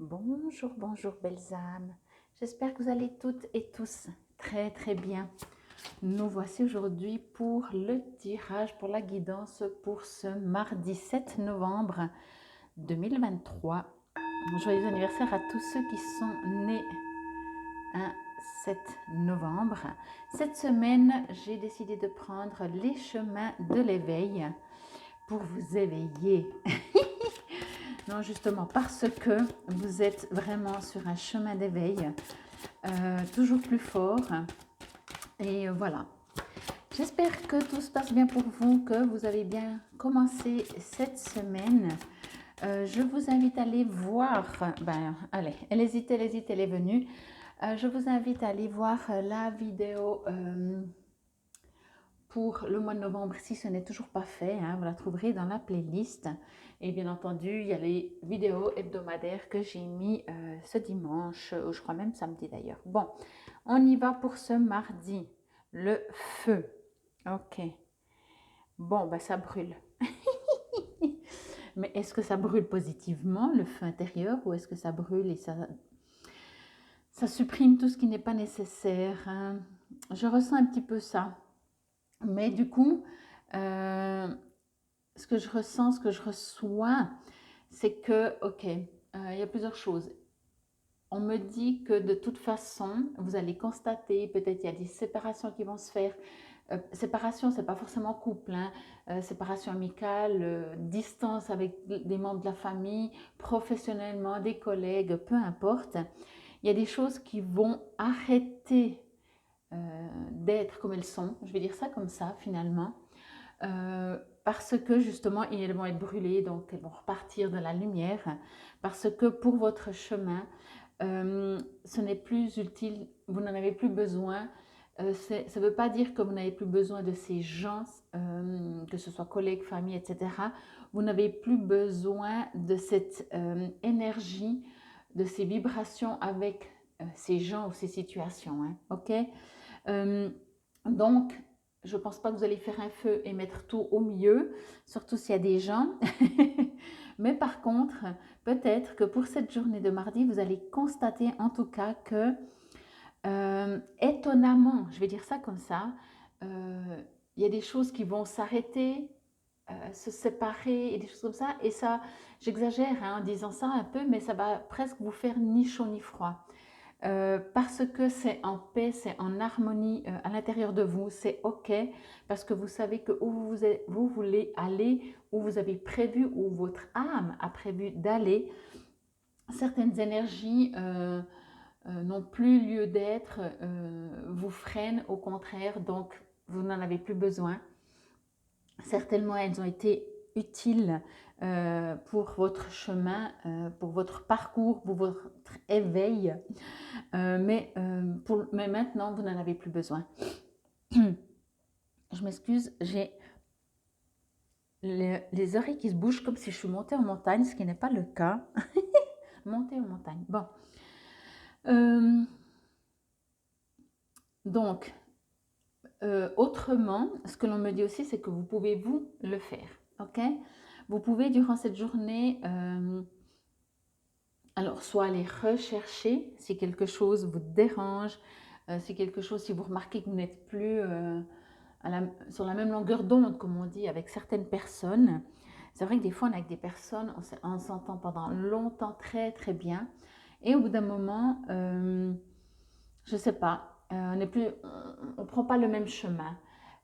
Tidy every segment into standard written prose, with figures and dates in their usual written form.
Bonjour, bonjour belles âmes. J'espère que vous allez toutes et tous très très bien. Nous voici aujourd'hui pour le tirage pour la guidance pour ce mardi 7 novembre 2023. Joyeux anniversaire à tous ceux qui sont nés un 7 novembre. Cette semaine, j'ai décidé de prendre les chemins de l'éveil pour vous éveiller. Non, justement, parce que vous êtes vraiment sur un chemin d'éveil toujours plus fort. Et voilà. J'espère que tout se passe bien pour vous, que vous avez bien commencé cette semaine. Je vous invite à aller voir, allez, elle hésite, elle est venue. Je vous invite à aller voir la vidéo pour le mois de novembre, si ce n'est toujours pas fait, hein, vous la trouverez dans la playlist. Et bien entendu, il y a les vidéos hebdomadaires que j'ai mis ce dimanche, ou je crois même samedi d'ailleurs. Bon, on y va pour ce mardi. Le feu. Ok. Bon, ben ça brûle. Mais est-ce que ça brûle positivement, le feu intérieur, ou est-ce que ça brûle et ça supprime tout ce qui n'est pas nécessaire, hein? Je ressens un petit peu ça. Mais du coup, ce que je ressens, ce que je reçois, c'est que, ok, il y a plusieurs choses. On me dit que de toute façon, vous allez constater, peut-être il y a des séparations qui vont se faire. Séparation, c'est pas forcément couple, hein. Séparation amicale, distance avec des membres de la famille, professionnellement, des collègues, peu importe. Il y a des choses qui vont arrêter d'être comme elles sont. Je vais dire ça comme ça, finalement. Parce que justement, elles vont être brûlées, donc elles vont repartir de la lumière, parce que pour votre chemin, ce n'est plus utile, vous n'en avez plus besoin. Ça ne veut pas dire que vous n'avez plus besoin de ces gens, que ce soit collègues, famille, etc. Vous n'avez plus besoin de cette énergie, de ces vibrations avec ces gens ou ces situations, hein, ok. Donc, je ne pense pas que vous allez faire un feu et mettre tout au milieu, surtout s'il y a des gens. Mais par contre, peut-être que pour cette journée de mardi, vous allez constater en tout cas que, étonnamment, je vais dire ça comme ça, il y a des choses qui vont s'arrêter, se séparer et des choses comme ça. Et ça, j'exagère hein, en disant ça un peu, mais ça va presque vous faire ni chaud ni froid. Parce que c'est en paix, c'est en harmonie à l'intérieur de vous, c'est ok, parce que vous savez que où vous voulez aller, où vous avez prévu, où votre âme a prévu d'aller, certaines énergies n'ont plus lieu d'être, vous freinent au contraire, donc vous n'en avez plus besoin. Certainement, elles ont été utiles pour votre chemin, pour votre parcours, pour votre éveil. Mais maintenant, vous n'en avez plus besoin. Je m'excuse, j'ai les oreilles qui se bougent comme si je suis montée en montagne, ce qui n'est pas le cas. Montée en montagne. Bon. Donc, autrement, ce que l'on me dit aussi, c'est que vous pouvez vous le faire. Ok? Vous pouvez, durant cette journée, alors soit aller rechercher si quelque chose vous dérange, si quelque chose, si vous remarquez que vous n'êtes plus sur la même longueur d'onde, comme on dit, avec certaines personnes. C'est vrai que des fois, on est avec des personnes, on s'entend pendant longtemps très très bien. Et au bout d'un moment, je ne sais pas, on ne prend pas le même chemin.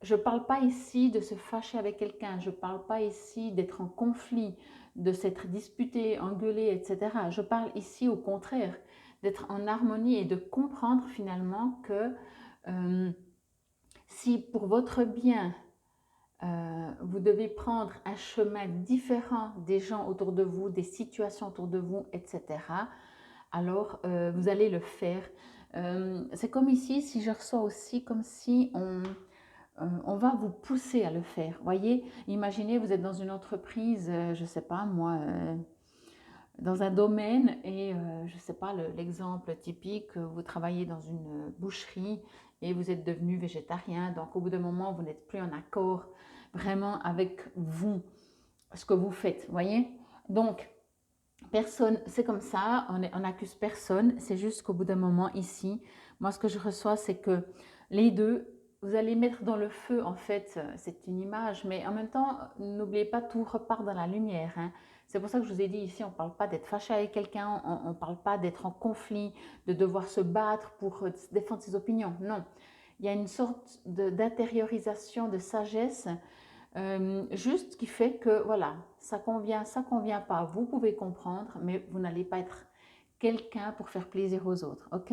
Je ne parle pas ici de se fâcher avec quelqu'un, je ne parle pas ici d'être en conflit, de s'être disputé, engueulé, etc. Je parle ici au contraire d'être en harmonie et de comprendre finalement que si pour votre bien, vous devez prendre un chemin différent des gens autour de vous, des situations autour de vous, etc., alors vous allez le faire. C'est comme ici, si je reçois aussi comme si on va vous pousser à le faire. Voyez, imaginez, vous êtes dans une entreprise, je ne sais pas moi, dans un domaine et je ne sais pas, l'exemple typique, vous travaillez dans une boucherie et vous êtes devenu végétarien. Donc au bout d'un moment, vous n'êtes plus en accord vraiment avec vous, ce que vous faites. Voyez. Donc, Personne, c'est comme ça, on n'accuse personne, c'est juste qu'au bout d'un moment ici, moi ce que je reçois c'est que les deux, vous allez mettre dans le feu en fait, c'est une image, mais en même temps, n'oubliez pas, tout repart dans la lumière, hein. C'est pour ça que je vous ai dit ici, on ne parle pas d'être fâché avec quelqu'un, on ne parle pas d'être en conflit, de devoir se battre pour défendre ses opinions, non. Il y a une sorte d'intériorisation, de sagesse juste qui fait que voilà, ça convient pas. Vous pouvez comprendre, mais vous n'allez pas être quelqu'un pour faire plaisir aux autres, ok?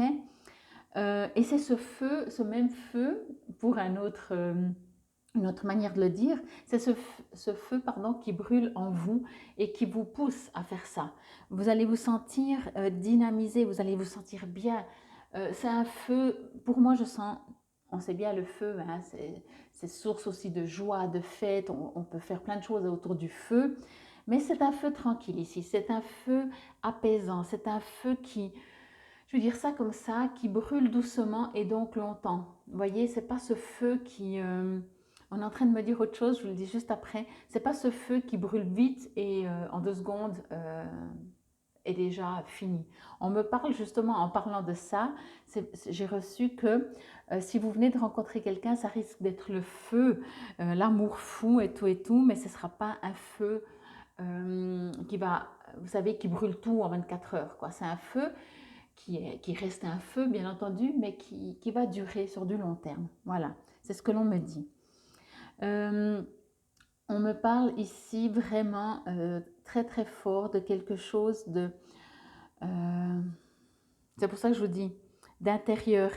Et c'est ce feu, ce même feu, pour une autre manière de le dire, c'est ce feu pardon, qui brûle en vous et qui vous pousse à faire ça. Vous allez vous sentir dynamisé, vous allez vous sentir bien. C'est un feu, pour moi je sens, on sait bien le feu, hein, c'est source aussi de joie, de fête, on peut faire plein de choses autour du feu, mais c'est un feu tranquille ici, c'est un feu apaisant, c'est un feu qui, je veux dire ça comme ça, qui brûle doucement et donc longtemps. Vous voyez, c'est pas ce feu qui... on est en train de me dire autre chose, je vous le dis juste après. C'est pas ce feu qui brûle vite et en 2 secondes est déjà fini. On me parle justement, en parlant de ça, j'ai reçu que si vous venez de rencontrer quelqu'un, ça risque d'être le feu, l'amour fou et tout, mais ce ne sera pas un feu qui va, vous savez, qui brûle tout en 24 heures, quoi. C'est un feu qui reste un feu, bien entendu, mais qui va durer sur du long terme. Voilà, c'est ce que l'on me dit. On me parle ici vraiment très très fort de quelque chose de... c'est pour ça que je vous dis, d'intérieur.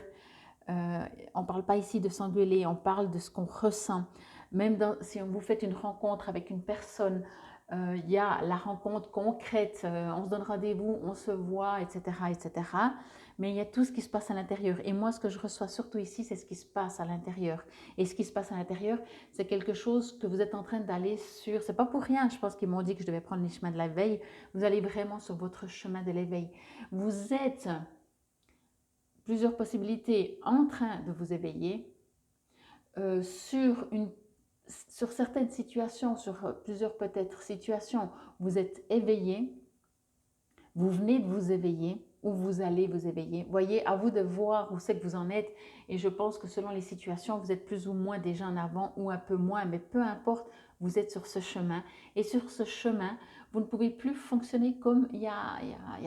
On ne parle pas ici de s'engueuler, on parle de ce qu'on ressent. Même si vous faites une rencontre avec une personne, il y a la rencontre concrète, on se donne rendez-vous, on se voit, etc., etc. Mais il y a tout ce qui se passe à l'intérieur. Et moi, ce que je reçois surtout ici, c'est ce qui se passe à l'intérieur. Et ce qui se passe à l'intérieur, c'est quelque chose que vous êtes en train d'aller sur. C'est pas pour rien, je pense qu'ils m'ont dit que je devais prendre les chemins de l'éveil. Vous allez vraiment sur votre chemin de l'éveil. Vous êtes plusieurs possibilités en train de vous éveiller sur certaines situations, sur plusieurs peut-être situations, vous êtes éveillé, vous venez de vous éveiller ou vous allez vous éveiller. Voyez, à vous de voir où c'est que vous en êtes et je pense que selon les situations, vous êtes plus ou moins déjà en avant ou un peu moins, mais peu importe, vous êtes sur ce chemin et sur ce chemin, vous ne pouvez plus fonctionner comme il y a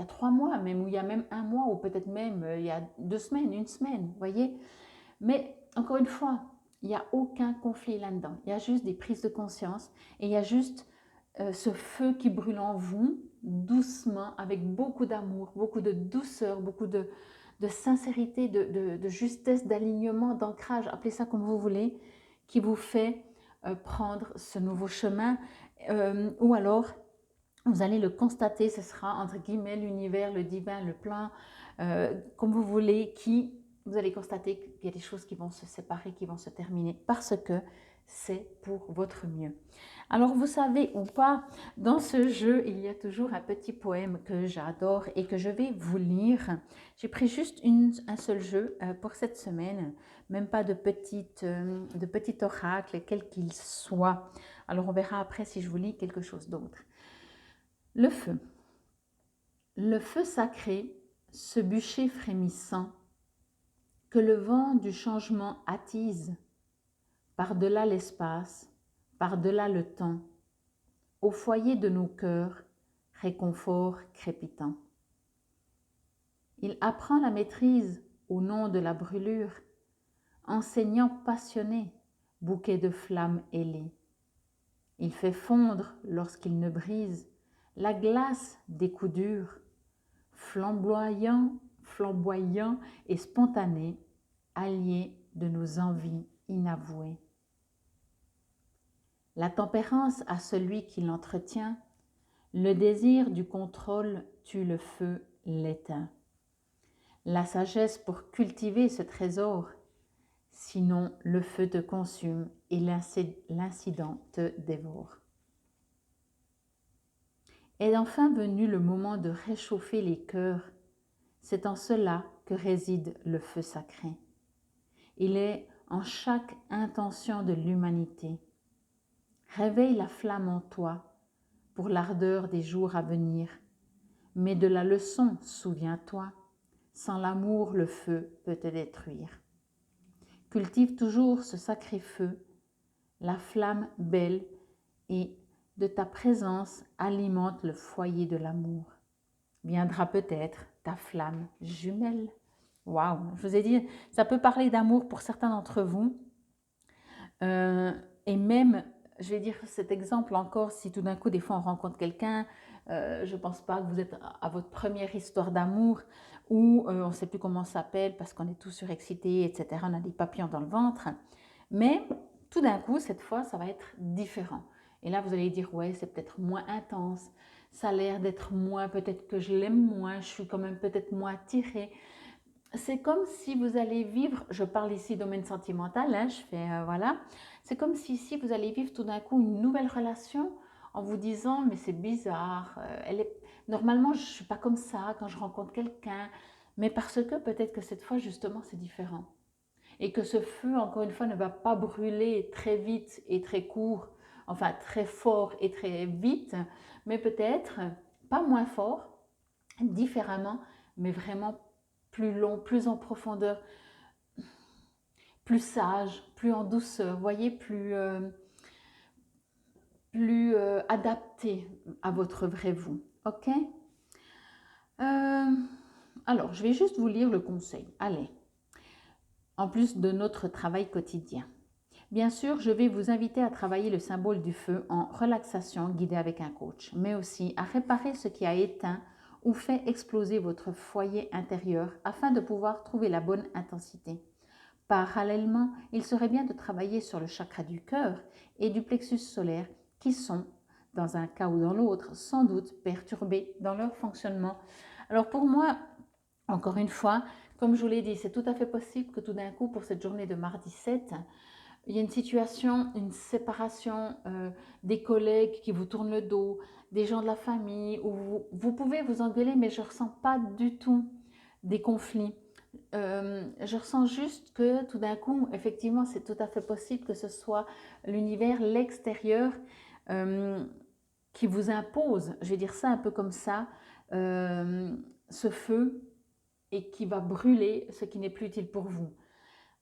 3 mois même, ou il y a même 1 mois, ou peut-être même il y a 2 semaines, 1 semaine, voyez. Mais encore une fois, il n'y a aucun conflit là-dedans. Il y a juste des prises de conscience et il y a juste ce feu qui brûle en vous, doucement, avec beaucoup d'amour, beaucoup de douceur, beaucoup de sincérité, de justesse, d'alignement, d'ancrage, appelez ça comme vous voulez, qui vous fait prendre ce nouveau chemin. Ou alors, vous allez le constater, ce sera entre guillemets l'univers, le divin, le plan, comme vous voulez, qui vous allez constater qu'il y a des choses qui vont se séparer, qui vont se terminer, parce que c'est pour votre mieux. Alors vous savez ou pas, dans ce jeu, il y a toujours un petit poème que j'adore et que je vais vous lire. J'ai pris juste un seul jeu pour cette semaine, même pas de petit oracle, quel qu'il soit. Alors on verra après si je vous lis quelque chose d'autre. Le feu. Le feu sacré, ce bûcher frémissant, que le vent du changement attise, par-delà l'espace, par-delà le temps, au foyer de nos cœurs, réconfort crépitant. Il apprend la maîtrise au nom de la brûlure, enseignant passionné, bouquet de flammes ailées. Il fait fondre, lorsqu'il ne brise, la glace des coups durs, flamboyant et spontané, allié de nos envies inavouées. La tempérance à celui qui l'entretient, le désir du contrôle tue le feu, l'éteint. La sagesse pour cultiver ce trésor, sinon le feu te consume et l'incident te dévore. Est enfin venu le moment de réchauffer les cœurs, c'est en cela que réside le feu sacré. Il est en chaque intention de l'humanité. Réveille la flamme en toi pour l'ardeur des jours à venir. mais de la leçon, souviens-toi. Sans l'amour, le feu peut te détruire. Cultive toujours ce sacré feu, la flamme belle, et de ta présence alimente le foyer de l'amour. Viendra peut-être ta flamme jumelle. Waouh, je vous ai dit, ça peut parler d'amour pour certains d'entre vous. Et même, je vais dire cet exemple encore, si tout d'un coup, des fois, on rencontre quelqu'un, je ne pense pas que vous êtes à votre première histoire d'amour, ou on ne sait plus comment ça s'appelle parce qu'on est tous surexcités, etc. On a des papillons dans le ventre. Mais tout d'un coup, cette fois, ça va être différent. Et là, vous allez dire, ouais, c'est peut-être moins intense, ça a l'air d'être moins, peut-être que je l'aime moins, je suis quand même peut-être moins attirée. C'est comme si vous allez vivre, je parle ici domaine sentimental, hein, je fais, voilà, c'est comme si ici vous allez vivre tout d'un coup une nouvelle relation en vous disant, mais c'est bizarre, normalement je ne suis pas comme ça quand je rencontre quelqu'un, mais parce que peut-être que cette fois justement c'est différent. Et que ce feu, encore une fois, ne va pas brûler très vite et très court, enfin très fort et très vite, mais peut-être pas moins fort, différemment, mais vraiment plus long, plus en profondeur, plus sage, plus en douceur, voyez, plus adapté à votre vrai vous. Ok. Alors, je vais juste vous lire le conseil. Allez, en plus de notre travail quotidien. Bien sûr, je vais vous inviter à travailler le symbole du feu en relaxation guidée avec un coach, mais aussi à réparer ce qui a éteint ou fait exploser votre foyer intérieur afin de pouvoir trouver la bonne intensité. Parallèlement, il serait bien de travailler sur le chakra du cœur et du plexus solaire qui sont, dans un cas ou dans l'autre, sans doute perturbés dans leur fonctionnement. Alors pour moi, encore une fois, comme je vous l'ai dit, c'est tout à fait possible que tout d'un coup, pour cette journée de mardi 7, il y a une situation, une séparation, des collègues qui vous tournent le dos, des gens de la famille, où vous pouvez vous engueuler, mais je ne ressens pas du tout des conflits. Je ressens juste que tout d'un coup, effectivement, c'est tout à fait possible que ce soit l'univers, l'extérieur, euh, qui vous impose, je vais dire ça un peu comme ça, ce feu et qui va brûler ce qui n'est plus utile pour vous.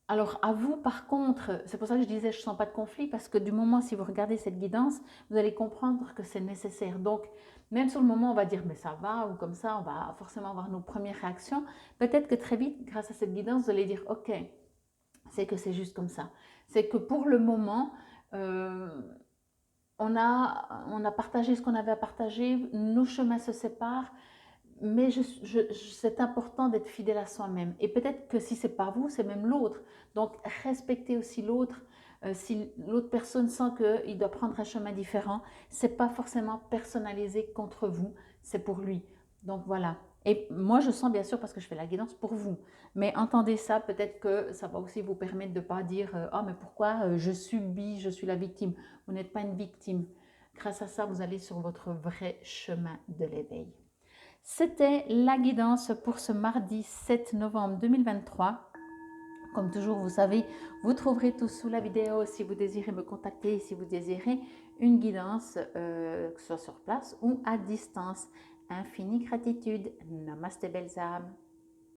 Alors à vous, par contre, c'est pour ça que je disais je ne sens pas de conflit, parce que du moment, si vous regardez cette guidance, vous allez comprendre que c'est nécessaire. Donc, même sur le moment, on va dire mais ça va, ou comme ça, on va forcément avoir nos premières réactions. Peut-être que très vite, grâce à cette guidance, vous allez dire ok, c'est que c'est juste comme ça. C'est que pour le moment, euh, on a partagé ce qu'on avait à partager, nos chemins se séparent, mais c'est important d'être fidèle à soi-même. Et peut-être que si c'est pas vous, c'est même l'autre. Donc, respectez aussi l'autre. Si l'autre personne sent qu'il doit prendre un chemin différent, c'est pas forcément personnalisé contre vous, c'est pour lui. Donc voilà. Et moi, je sens bien sûr parce que je fais la guidance pour vous. Mais entendez ça, peut-être que ça va aussi vous permettre de ne pas dire « Ah, mais pourquoi je subis, je suis la victime ». Vous n'êtes pas une victime. Grâce à ça, vous allez sur votre vrai chemin de l'éveil. C'était la guidance pour ce mardi 7 novembre 2023. Comme toujours, vous savez, vous trouverez tout sous la vidéo si vous désirez me contacter, si vous désirez une guidance, que ce soit sur place ou à distance. Infinie gratitude. Namaste belles âmes.